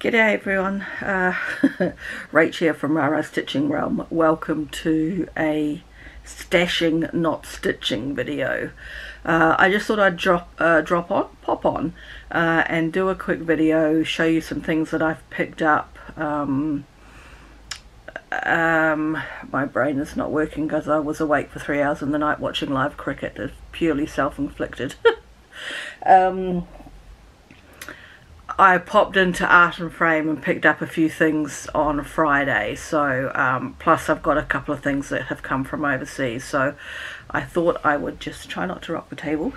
G'day everyone, Rach here from Rara Stitching Realm. Welcome to a stashing not stitching video. I just thought I'd pop on and do a quick video, show you some things that I've picked up. My brain is not working because I was awake for 3 hours in the night watching live cricket. It's purely self-inflicted. I popped into Art and Frame and picked up a few things on Friday, so plus I've got a couple of things that have come from overseas, so I thought I would just try not to rock the table,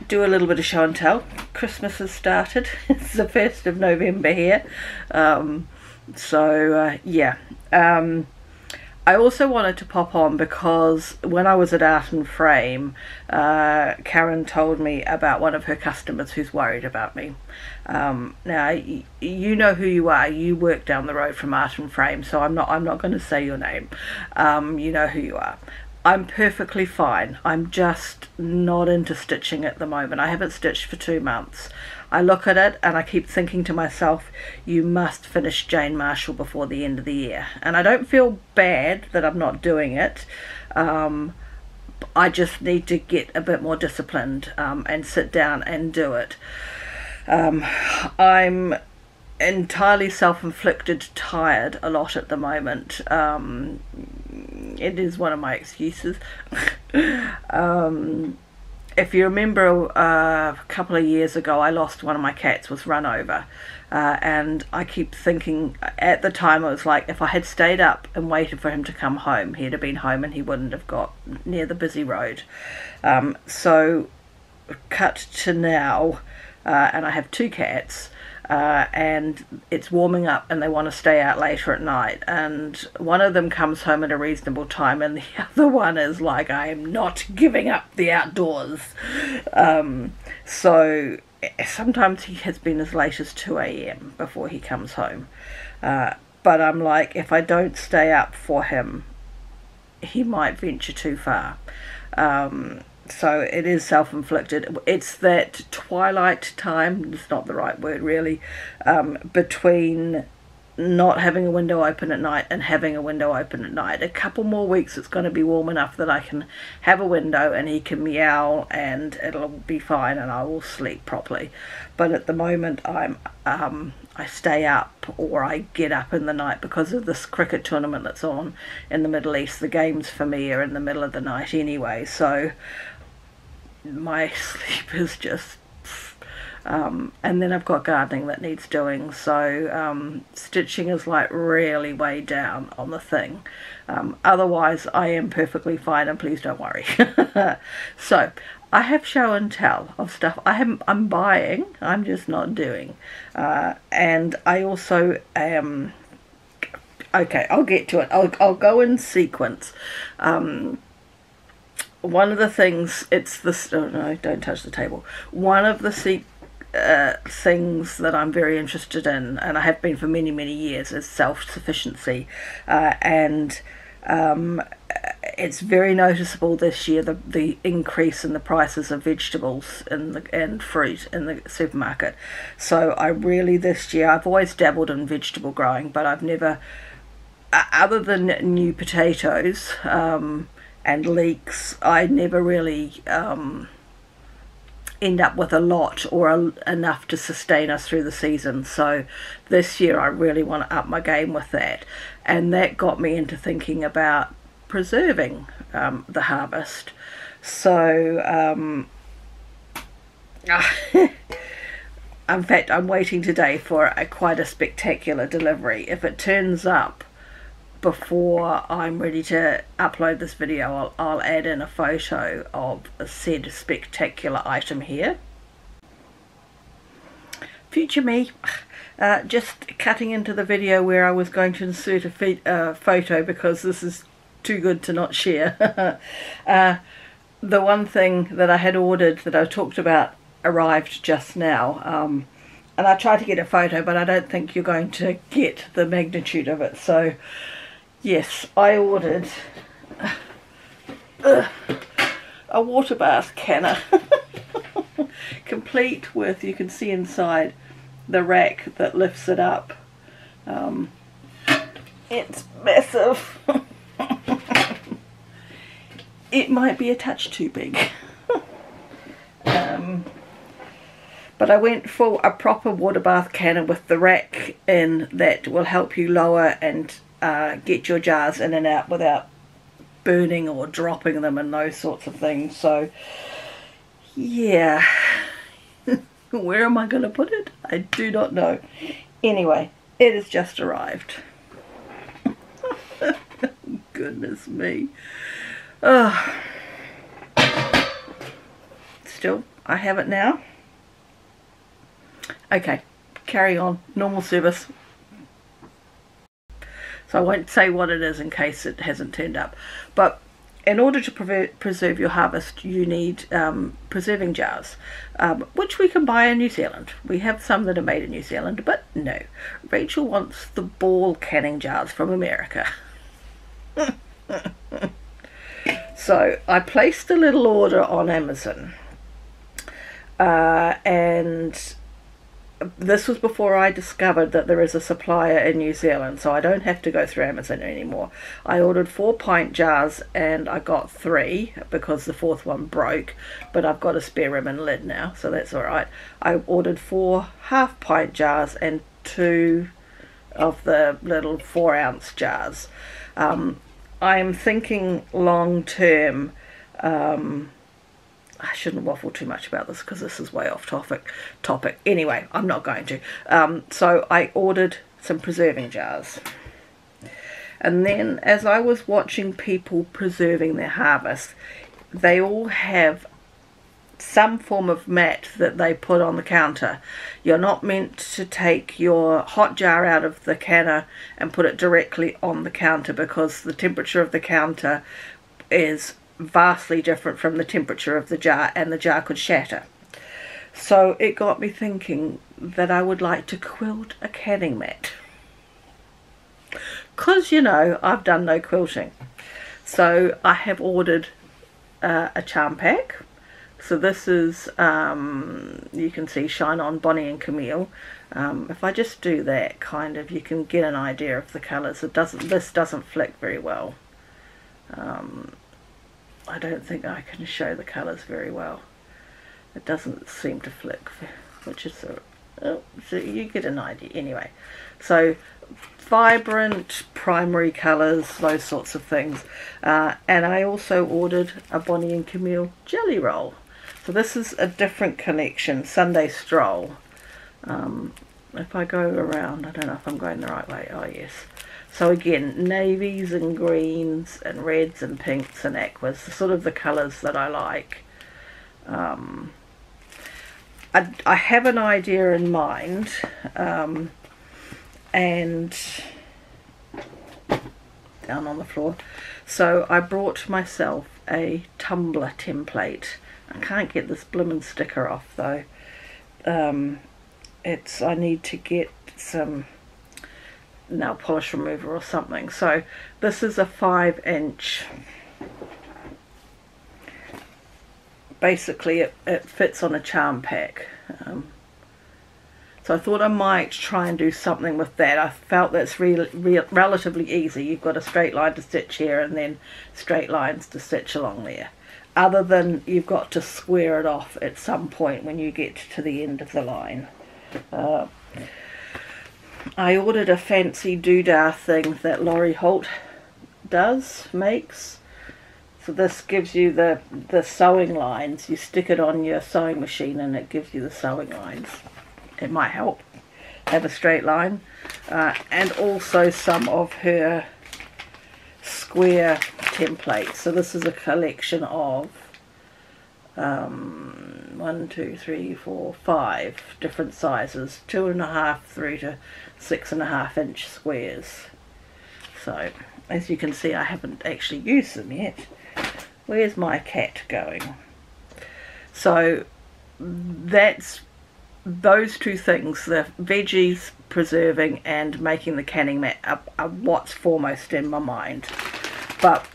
do a little bit of show and tell. Christmas has started. It's the 1st of November here, yeah. I also wanted to pop on because when I was at Art and Frame, Karen told me about one of her customers who's worried about me. Now you know who you are. You work down the road from Art and Frame, so I'm not going to say your name. You know who you are. I'm perfectly fine. I'm just not into stitching at the moment. I haven't stitched for 2 months. I look at it and I keep thinking to myself, you must finish Jane Marshall before the end of the year. And I don't feel bad that I'm not doing it. I just need to get a bit more disciplined and sit down and do it. I'm entirely self-inflicted tired a lot at the moment. It is one of my excuses. If you remember, a couple of years ago I lost one of my cats, was run over, and I keep thinking, at the time I was like, if I had stayed up and waited for him to come home, he'd have been home and he wouldn't have got near the busy road. So cut to now, and I have 2 cats, and it's warming up and they want to stay out later at night, and one of them comes home at a reasonable time and the other one is like, I am not giving up the outdoors. So sometimes he has been as late as 2 AM before he comes home, but I'm like, if I don't stay up for him, he might venture too far. So it is self-inflicted. It's that twilight time, it's not the right word really, between not having a window open at night and having a window open at night. A couple more weeks it's going to be warm enough that I can have a window and he can meow and it'll be fine and I will sleep properly. But at the moment I stay up, or I get up in the night because of this cricket tournament that's on in the Middle East. The games for me are in the middle of the night anyway, so my sleep is just and then I've got gardening that needs doing, so stitching is like really way down on the thing. Otherwise I am perfectly fine, and please don't worry. So I have show and tell of stuff I'm buying, I'm just not doing, and I also okay, I'll get to it. I'll go in sequence. One of the things, it's this, oh no, don't touch the table. One of the things that I'm very interested in, and I have been for many, many years, is self-sufficiency. And it's very noticeable this year, the increase in the prices of vegetables and fruit in the supermarket. So I really, this year, I've always dabbled in vegetable growing, but I've never, other than new potatoes, and leeks, I never really end up with a lot or enough to sustain us through the season. So this year I really want to up my game with that, and that got me into thinking about preserving the harvest. So in fact I'm waiting today for quite a spectacular delivery. If it turns up before I'm ready to upload this video, I'll add in a photo of a said spectacular item here. Future me, just cutting into the video where I was going to insert a photo because this is too good to not share. The one thing that I had ordered that I talked about arrived just now, and I tried to get a photo, but I don't think you're going to get the magnitude of it. So yes, I ordered a water bath canner, complete with, you can see inside, the rack that lifts it up. It's massive. It might be a touch too big. But I went for a proper water bath canner with the rack in that will help you lower and get your jars in and out without burning or dropping them and those sorts of things. So yeah, where am I going to put it? I do not know. Anyway, it has just arrived. Goodness me. Still, I have it now. Okay, carry on. Normal service. So I won't say what it is in case it hasn't turned up. But in order to preserve your harvest, you need preserving jars, which we can buy in New Zealand. We have some that are made in New Zealand, but no. Rachel wants the ball canning jars from America. So I placed a little order on Amazon, and this was before I discovered that there is a supplier in New Zealand, so I don't have to go through Amazon anymore. I ordered 4 pint jars and I got 3 because the 4th one broke, but I've got a spare rim and lid now, so that's alright. I ordered 4 half pint jars and 2 of the little 4 ounce jars. I am thinking long term. I shouldn't waffle too much about this because this is way off topic. Anyway, I'm not going to. So I ordered some preserving jars. And then as I was watching people preserving their harvest, they all have some form of mat that they put on the counter. You're not meant to take your hot jar out of the canner and put it directly on the counter because the temperature of the counter is vastly different from the temperature of the jar, and the jar could shatter. So it got me thinking that I would like to quilt a canning mat, because you know I've done no quilting. So I have ordered a charm pack. So this is you can see Shine On Bonnie and Camille. If I just do that, kind of, you can get an idea of the colours. This doesn't flick very well. I don't think I can show the colours very well. It doesn't seem to flick, which is so you get an idea anyway. So vibrant primary colours, those sorts of things. And I also ordered a Bonnie and Camille jelly roll. So this is a different collection, Sunday Stroll. If I go around, I don't know if I'm going the right way. Oh yes. So again, navies and greens and reds and pinks and aquas, sort of the colours that I like. I have an idea in mind, and down on the floor. So I brought myself a tumbler template. I can't get this blimmin' sticker off though. I need to get some nail polish remover or something. So this is a 5-inch. Basically it fits on a charm pack. So I thought I might try and do something with that. I felt that's relatively easy. You've got a straight line to stitch here and then straight lines to stitch along there. Other than you've got to square it off at some point when you get to the end of the line. I ordered a fancy doodah thing that Laurie Holt makes. So this gives you the sewing lines. You stick it on your sewing machine and it gives you the sewing lines. It might help have a straight line. And also some of her square templates. So this is a collection of 1, 2, 3, 4, 5 different sizes, 2.5 through to 6.5 inch squares. So as you can see, I haven't actually used them yet. Where's my cat going? So that's those two things, the veggies preserving and making the canning mat, are what's foremost in my mind. But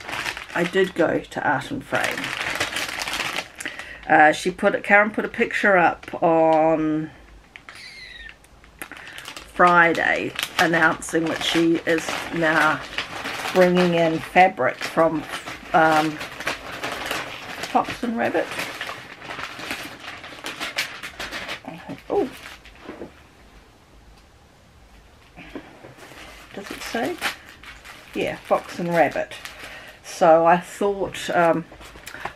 I did go to Art and Frame. Karen put a picture up on Friday announcing that she is now bringing in fabric from Fox and Rabbit. Oh, does it say? Yeah, Fox and Rabbit. So I thought, well,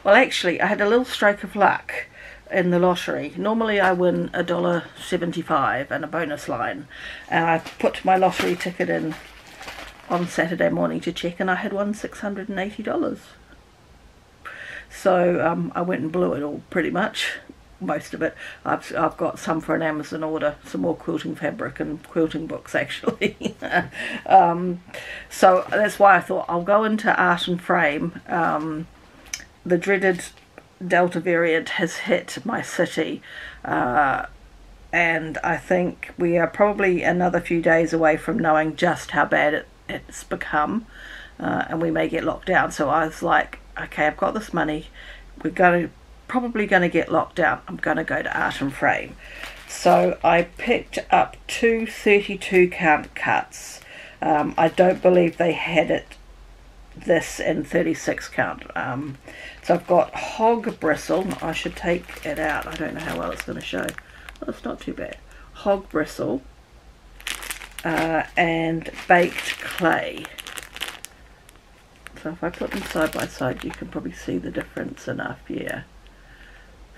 actually I had a little stroke of luck in the lottery. Normally I win $1.75 and a bonus line, and I put my lottery ticket in on Saturday morning to check, and I had won $680. So I went and blew it all, pretty much, most of it. I've got some for an Amazon order, some more quilting fabric and quilting books actually. So that's why I thought I'll go into Art and Frame. The dreaded Delta variant has hit my city, and I think we are probably another few days away from knowing just how bad it's become, and we may get locked down. So I was like, okay, I've got this money, we're probably going to get locked down, I'm going to go to Art and Frame. So I picked up two 32 count cuts. I don't believe they had this in 36 count. So I've got hog bristle. I should take it out, I don't know how well it's going to show. Well, it's not too bad. Hog bristle and baked clay. So if I put them side by side, you can probably see the difference enough. Yeah,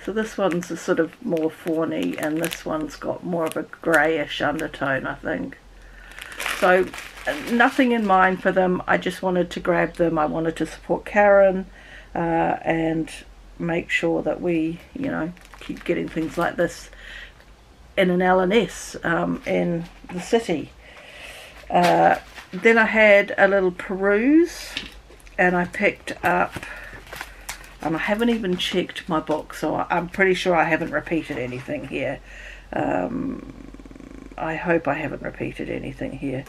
so this one's a sort of more fawny, and this one's got more of a greyish undertone, I think. So nothing in mind for them, I just wanted to grab them. I wanted to support Karen and make sure that we, you know, keep getting things like this in an L&S in the city. Then I had a little peruse, and I picked up, and I haven't even checked my book, so I'm pretty sure I haven't repeated anything here. I hope I haven't repeated anything here.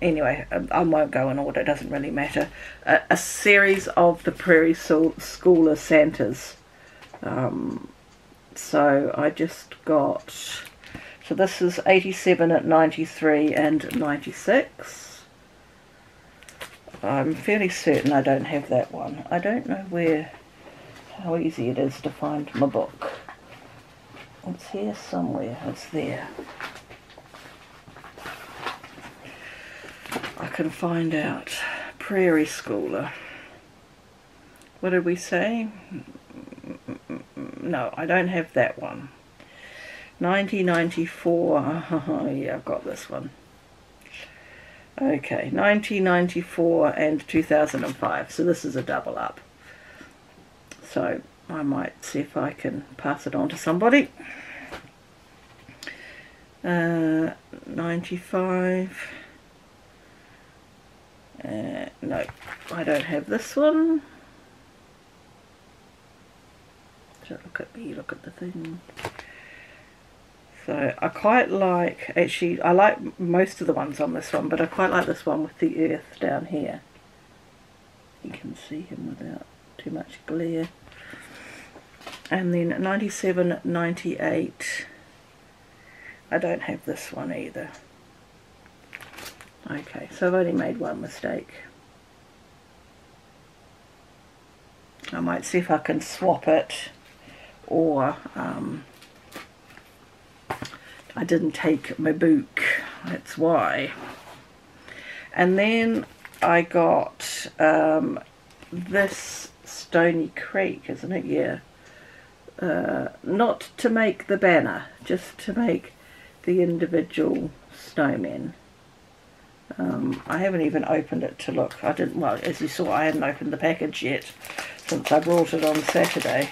Anyway, I won't go in order, it doesn't really matter. A series of the Prairie Schooler Santas. So I just got, so this is 87 at 93 and 96. I'm fairly certain I don't have that one. I don't know how easy it is to find my book. It's here somewhere, it's there. I can find out. Prairie Schooler. What did we say? No, I don't have that one. 1994. Oh, yeah, I've got this one. Okay, 1994 and 2005. So this is a double up. So I might see if I can pass it on to somebody. 95. No, I don't have this one. Don't look at me, look at the thing. So I quite like, actually I like most of the ones on this one, but I quite like this one with the earth down here. You can see him without too much glare. And then 97, 98, I don't have this one either. Okay, so I've only made one mistake. I might see if I can swap it, or I didn't take my book, that's why. And then I got this Stony Creek, isn't it? Yeah. Not to make the banner, just to make the individual snowmen. I haven't even opened it to look. I didn't, well, as you saw, I hadn't opened the package yet since I brought it on Saturday.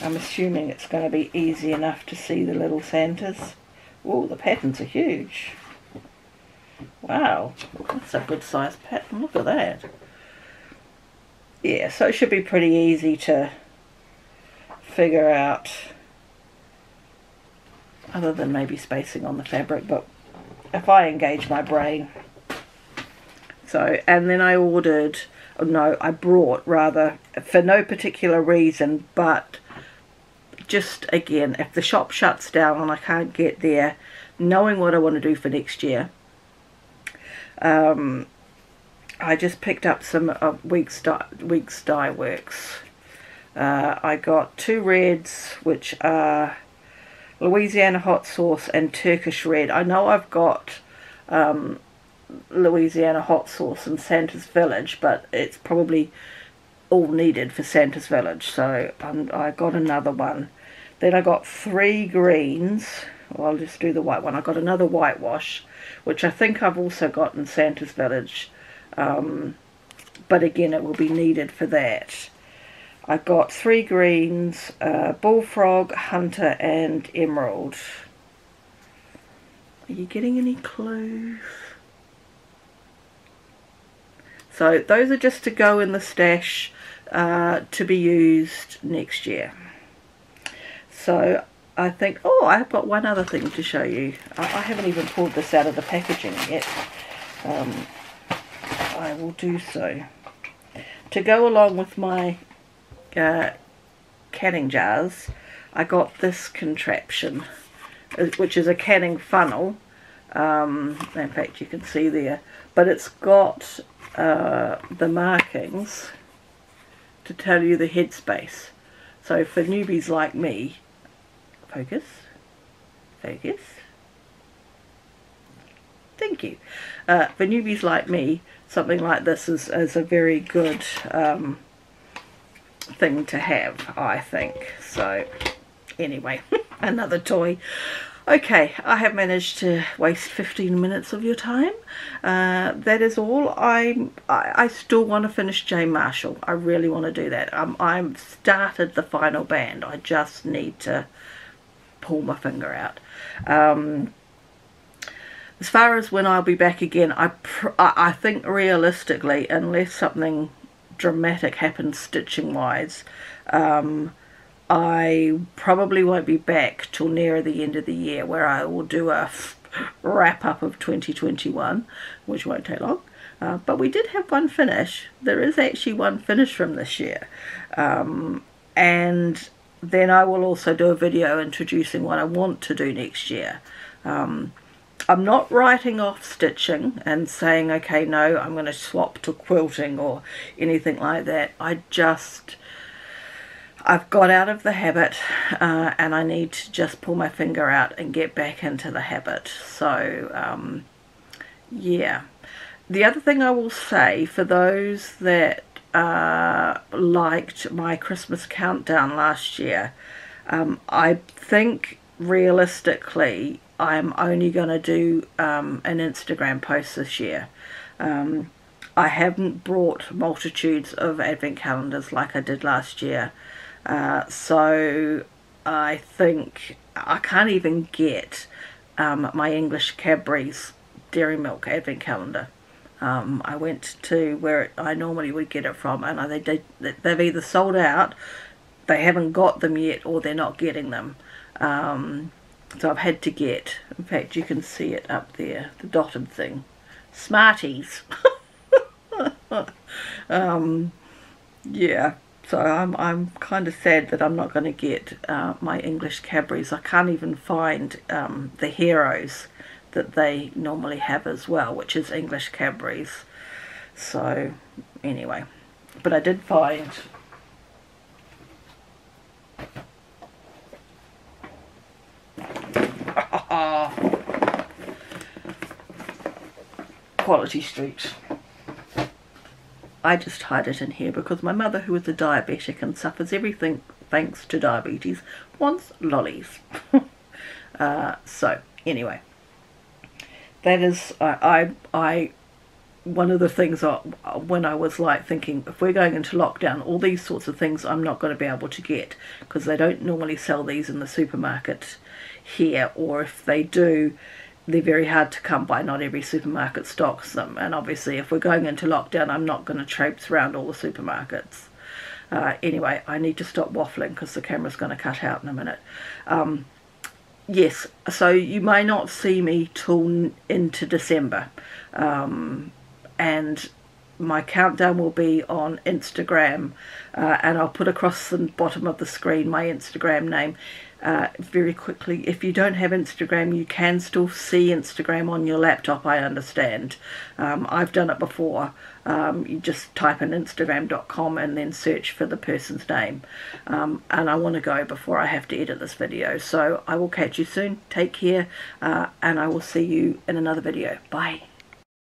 I'm assuming it's going to be easy enough to see the little Santas. Oh, the patterns are huge. Wow, that's a good sized pattern, look at that. Yeah, so it should be pretty easy to figure out, other than maybe spacing on the fabric, but if I engage my brain. So, and then I ordered, oh no, I brought rather, for no particular reason, but just again, if the shop shuts down and I can't get there, knowing what I want to do for next year, I just picked up some of Week's Dye Works. I got 2 reds, which are Louisiana hot sauce and Turkish red. I know I've got Louisiana hot sauce in Santa's Village, but it's probably all needed for Santa's Village, so I got another one. Then I got 3 greens. Well, I'll just do the white one. I got another whitewash, which I think I've also got in Santa's Village, but again it will be needed for that. I got 3 greens, Bullfrog, Hunter and Emerald. Are you getting any clues? So those are just to go in the stash to be used next year. So I think, oh, I've got one other thing to show you. I haven't even pulled this out of the packaging yet. I will do so. To go along with my canning jars, I got this contraption, which is a canning funnel. In fact, you can see there, but it's got the markings to tell you the headspace. So for newbies like me, focus, thank you. For newbies like me, something like this is a very good thing to have, I think. So anyway, another toy. Okay, I have managed to waste 15 minutes of your time. That is all. I still want to finish Jane Marshall. I really want to do that. I've started the final band. I just need to pull my finger out. As far as when I'll be back again, I think realistically, unless something dramatic happens stitching wise, I probably won't be back till nearer the end of the year, where I will do a wrap up of 2021, which won't take long. But we did have one finish. There is actually one finish from this year. And then I will also do a video introducing what I want to do next year. I'm not writing off stitching and saying, okay, no, I'm going to swap to quilting or anything like that. I've got out of the habit, and I need to just pull my finger out and get back into the habit. So, yeah. The other thing I will say, for those that liked my Christmas countdown last year, I think realistically I'm only going to do an Instagram post this year. I haven't brought multitudes of advent calendars like I did last year. So I think I can't even get my English Cadbury's Dairy Milk advent calendar. I went to where I normally would get it from, and they've either sold out, they haven't got them yet, or they're not getting them. So I've had to get, in fact you can see it up there, the dotted thing, Smarties. Yeah. So I'm kind of sad that I'm not going to get my English Cadbury's. I can't even find the Heroes that they normally have as well, which is English Cadbury's. So anyway, but I did find Quality Street. I just hide it in here because my mother, who is a diabetic and suffers everything thanks to diabetes, wants lollies. So anyway, that is one of the things when I was like thinking, if we're going into lockdown, all these sorts of things I'm not going to be able to get, because they don't normally sell these in the supermarket here, or if they do, they're very hard to come by. Not every supermarket stocks them, and obviously if we're going into lockdown, I'm not going to traipse around all the supermarkets. Anyway, I need to stop waffling because the camera's going to cut out in a minute. Yes, so you may not see me till into December, and my countdown will be on Instagram, and I'll put across the bottom of the screen my Instagram name. Very quickly, if you don't have Instagram, you can still see Instagram on your laptop, I understand. I've done it before. You just type in instagram.com and then search for the person's name. And I want to go before I have to edit this video. So I will catch you soon. Take care, and I will see you in another video. Bye.